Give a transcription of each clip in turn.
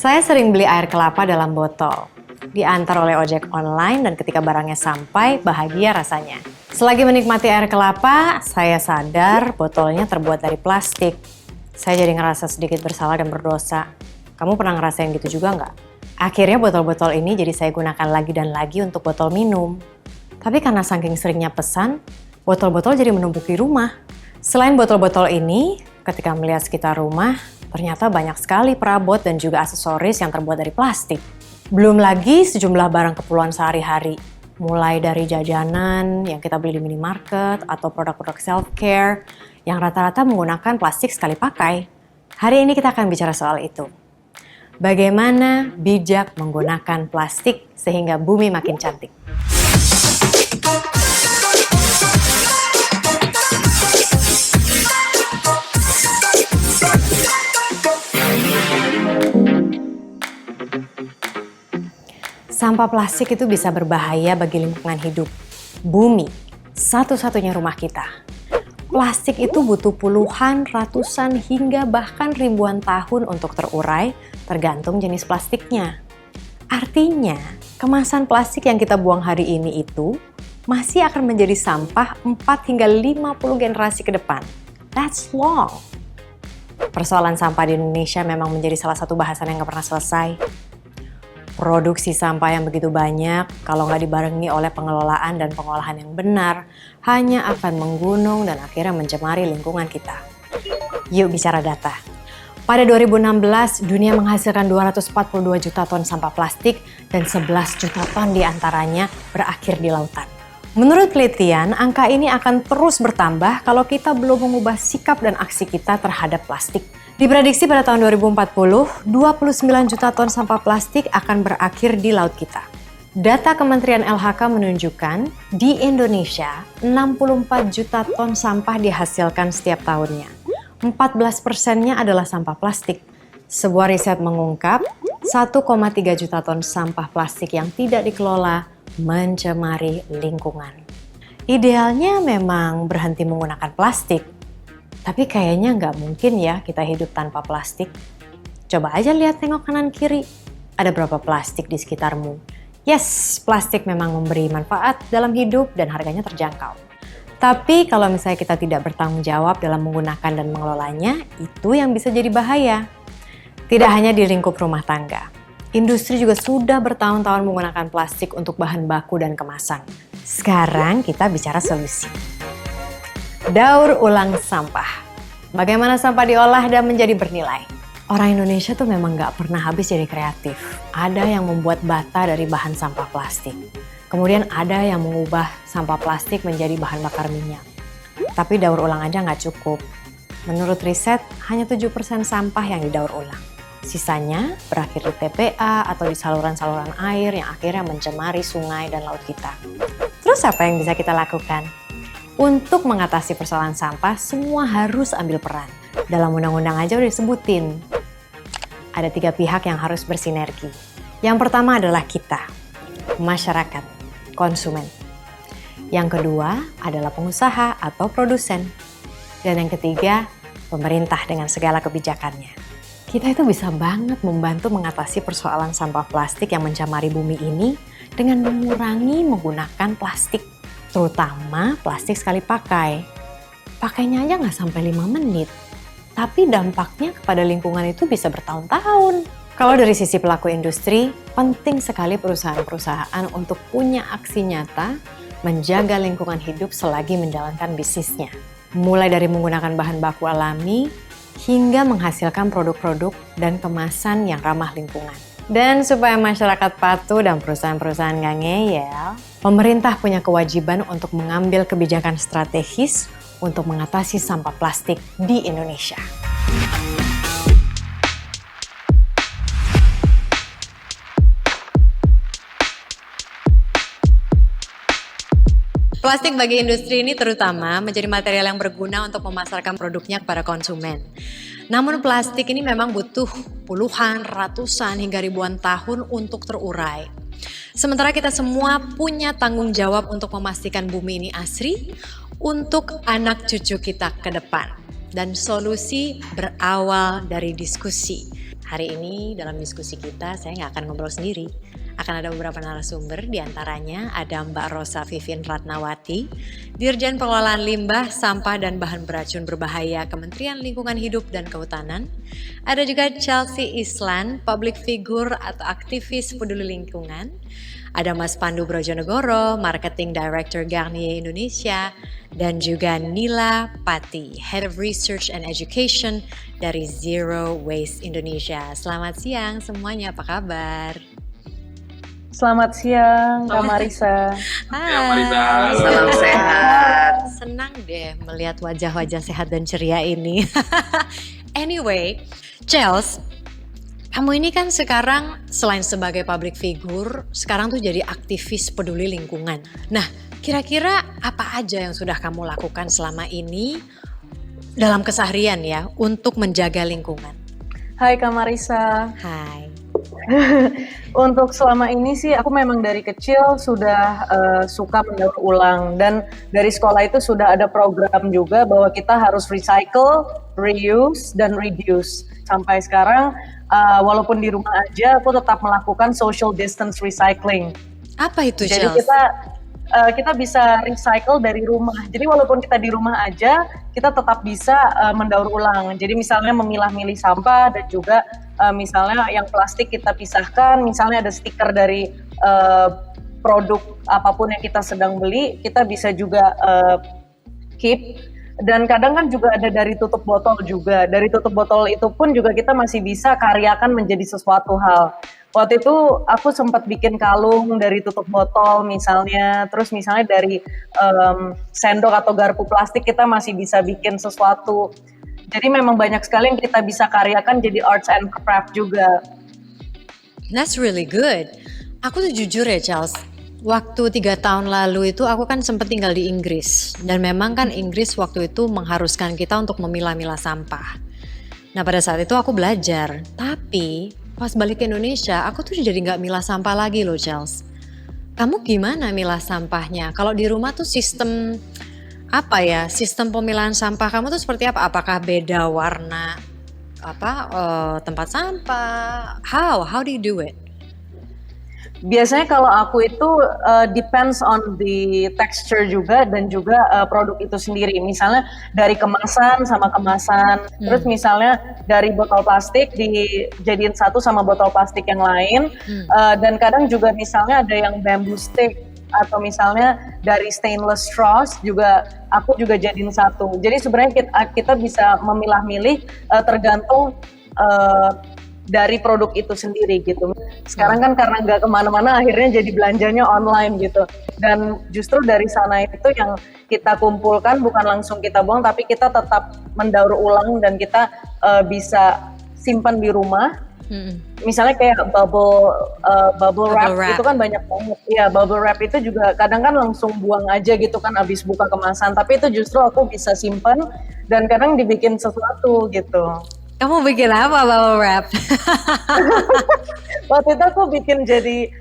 Saya sering beli air kelapa dalam botol, diantar oleh ojek online dan ketika barangnya sampai, bahagia rasanya. Selagi menikmati air kelapa, saya sadar botolnya terbuat dari plastik. Saya jadi ngerasa sedikit bersalah dan berdosa. Kamu pernah ngerasain gitu juga nggak? Akhirnya botol-botol ini jadi saya gunakan lagi dan lagi untuk botol minum. Tapi karena saking seringnya pesan, botol-botol jadi menumpuk di rumah. Selain botol-botol ini, ketika melihat sekitar rumah, ternyata banyak sekali perabot dan juga aksesoris yang terbuat dari plastik. Belum lagi sejumlah barang keperluan sehari-hari. Mulai dari jajanan yang kita beli di minimarket atau produk-produk self-care yang rata-rata menggunakan plastik sekali pakai. Hari ini kita akan bicara soal itu. Bagaimana bijak menggunakan plastik sehingga bumi makin cantik. Sampah plastik itu bisa berbahaya bagi lingkungan hidup. Bumi, satu-satunya rumah kita. Plastik itu butuh puluhan, ratusan, hingga bahkan ribuan tahun untuk terurai, tergantung jenis plastiknya. Artinya, kemasan plastik yang kita buang hari ini itu masih akan menjadi sampah 4 hingga 50 generasi ke depan. That's long. Persoalan sampah di Indonesia memang menjadi salah satu bahasan yang gak pernah selesai. Produksi sampah yang begitu banyak, kalau nggak dibarengi oleh pengelolaan dan pengolahan yang benar, hanya akan menggunung dan akhirnya mencemari lingkungan kita. Yuk bicara data. Pada 2016, dunia menghasilkan 242 juta ton sampah plastik dan 11 juta ton diantaranya berakhir di lautan. Menurut penelitian, angka ini akan terus bertambah kalau kita belum mengubah sikap dan aksi kita terhadap plastik. Diprediksi pada tahun 2040, 29 juta ton sampah plastik akan berakhir di laut kita. Data Kementerian LHK menunjukkan di Indonesia 64 juta ton sampah dihasilkan setiap tahunnya. 14%-nya adalah sampah plastik. Sebuah riset mengungkap 1,3 juta ton sampah plastik yang tidak dikelola mencemari lingkungan. Idealnya memang berhenti menggunakan plastik. Tapi kayaknya nggak mungkin ya kita hidup tanpa plastik. Coba aja lihat tengok kanan kiri. Ada berapa plastik di sekitarmu? Yes, plastik memang memberi manfaat dalam hidup dan harganya terjangkau. Tapi kalau misalnya kita tidak bertanggung jawab dalam menggunakan dan mengelolanya, itu yang bisa jadi bahaya. Tidak hanya di lingkup rumah tangga. Industri juga sudah bertahun-tahun menggunakan plastik untuk bahan baku dan kemasan. Sekarang kita bicara solusi. Daur ulang sampah. Bagaimana sampah diolah dan menjadi bernilai? Orang Indonesia tuh memang nggak pernah habis jadi kreatif. Ada yang membuat bata dari bahan sampah plastik. Kemudian ada yang mengubah sampah plastik menjadi bahan bakar minyak. Tapi daur ulang aja nggak cukup. Menurut riset, hanya 7% sampah yang didaur ulang. Sisanya berakhir di TPA atau di saluran-saluran air yang akhirnya mencemari sungai dan laut kita. Terus apa yang bisa kita lakukan? Untuk mengatasi persoalan sampah, semua harus ambil peran. Dalam undang-undang aja udah disebutin. Ada 3 pihak yang harus bersinergi. Yang pertama adalah kita, masyarakat, konsumen. Yang kedua adalah pengusaha atau produsen. Dan yang ketiga, pemerintah dengan segala kebijakannya. Kita itu bisa banget membantu mengatasi persoalan sampah plastik yang mencemari bumi ini dengan mengurangi menggunakan plastik. Terutama plastik sekali pakai. Pakainya aja nggak sampai 5 menit. Tapi dampaknya kepada lingkungan itu bisa bertahun-tahun. Kalau dari sisi pelaku industri, penting sekali perusahaan-perusahaan untuk punya aksi nyata menjaga lingkungan hidup selagi menjalankan bisnisnya. Mulai dari menggunakan bahan baku alami, hingga menghasilkan produk-produk dan kemasan yang ramah lingkungan. Dan supaya masyarakat patuh dan perusahaan-perusahaan nggak ngeyel, pemerintah punya kewajiban untuk mengambil kebijakan strategis untuk mengatasi sampah plastik di Indonesia. Plastik bagi industri ini terutama menjadi material yang berguna untuk memasarkan produknya kepada konsumen. Namun plastik ini memang butuh puluhan, ratusan, hingga ribuan tahun untuk terurai. Sementara kita semua punya tanggung jawab untuk memastikan bumi ini asri untuk anak cucu kita ke depan. Dan solusi berawal dari diskusi. Hari ini dalam diskusi kita saya nggak akan ngobrol sendiri. Akan ada beberapa narasumber, diantaranya ada Mbak Rosa Vivien Ratnawati, Dirjen Pengelolaan Limbah, Sampah dan Bahan Beracun Berbahaya Kementerian Lingkungan Hidup dan Kehutanan. Ada juga Chelsea Islan, public figure atau aktivis peduli lingkungan. Ada Mas Pandu Brojonegoro, Marketing Director Garnier Indonesia, dan juga Nila Pati, Head of Research and Education dari Zero Waste Indonesia. Selamat siang semuanya, apa kabar? Selamat siang, Kak Marisa. Hai, Marisa. salam Halo. sehat. Senang deh melihat wajah-wajah sehat dan ceria ini. Anyway, Chels, kamu ini kan sekarang selain sebagai public figure, sekarang tuh jadi aktivis peduli lingkungan. Nah, kira-kira apa aja yang sudah kamu lakukan selama ini dalam keseharian ya untuk menjaga lingkungan? Hai Kak Marisa. Hai. Untuk selama ini sih aku memang dari kecil sudah suka mendaur ulang, dan dari sekolah itu sudah ada program juga bahwa kita harus recycle, reuse, dan reduce. Sampai sekarang walaupun di rumah aja aku tetap melakukan social distance recycling. Apa itu, Jadi Chels? kita bisa recycle dari rumah. Jadi walaupun kita di rumah aja, kita tetap bisa mendaur ulang. Jadi misalnya memilah-milih sampah, dan juga misalnya yang plastik kita pisahkan. Misalnya ada stiker dari produk apapun yang kita sedang beli, kita bisa juga keep. Dan kadang kan juga ada dari tutup botol juga. Dari tutup botol itu pun juga kita masih bisa karyakan menjadi sesuatu hal. Waktu itu aku sempat bikin kalung dari tutup botol misalnya. Terus misalnya dari sendok atau garpu plastik kita masih bisa bikin sesuatu. Jadi memang banyak sekali yang kita bisa karyakan jadi arts and craft juga. That's really good. Aku tuh jujur ya, Charles. Waktu 3 tahun lalu itu aku kan sempat tinggal di Inggris. Dan memang kan Inggris waktu itu mengharuskan kita untuk memilah-milah sampah. Nah pada saat itu aku belajar. Tapi pas balik ke Indonesia aku tuh jadi nggak milah sampah lagi loh, Charles. Kamu gimana milah sampahnya? Kalau di rumah tuh sistem apa ya? Sistem pemilahan sampah kamu tuh seperti apa? Apakah beda warna tempat sampah? How do you do it? Biasanya kalau aku itu depends on the texture juga, dan juga produk itu sendiri. Misalnya dari kemasan sama kemasan, terus misalnya dari botol plastik dijadiin satu sama botol plastik yang lain, dan kadang juga misalnya ada yang bamboo stick, atau misalnya dari stainless straws juga aku juga jadiin satu. Jadi sebenarnya kita bisa memilah-milih tergantung dari produk itu sendiri gitu. Sekarang kan karena nggak kemana-mana, akhirnya jadi belanjanya online gitu. Dan justru dari sana itu yang kita kumpulkan bukan langsung kita buang, tapi kita tetap mendaur ulang dan kita bisa simpan di rumah. Misalnya kayak bubble wrap itu kan banyak banget. Ya, bubble wrap itu juga kadang kan langsung buang aja gitu kan abis buka kemasan. Tapi itu justru aku bisa simpan dan kadang dibikin sesuatu gitu. Kamu bikin apa bubble wrap? Waktu itu aku bikin jadi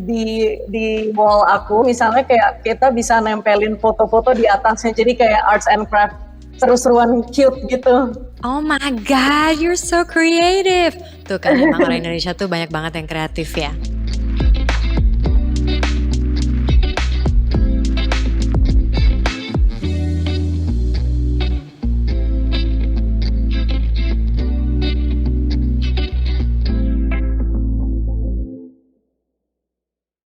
di wall aku, misalnya kayak kita bisa nempelin foto-foto di atasnya, jadi kayak arts and craft seru-seruan cute gitu. Oh my god, you're so creative. Tuh kan emang orang Indonesia tuh banyak banget yang kreatif ya.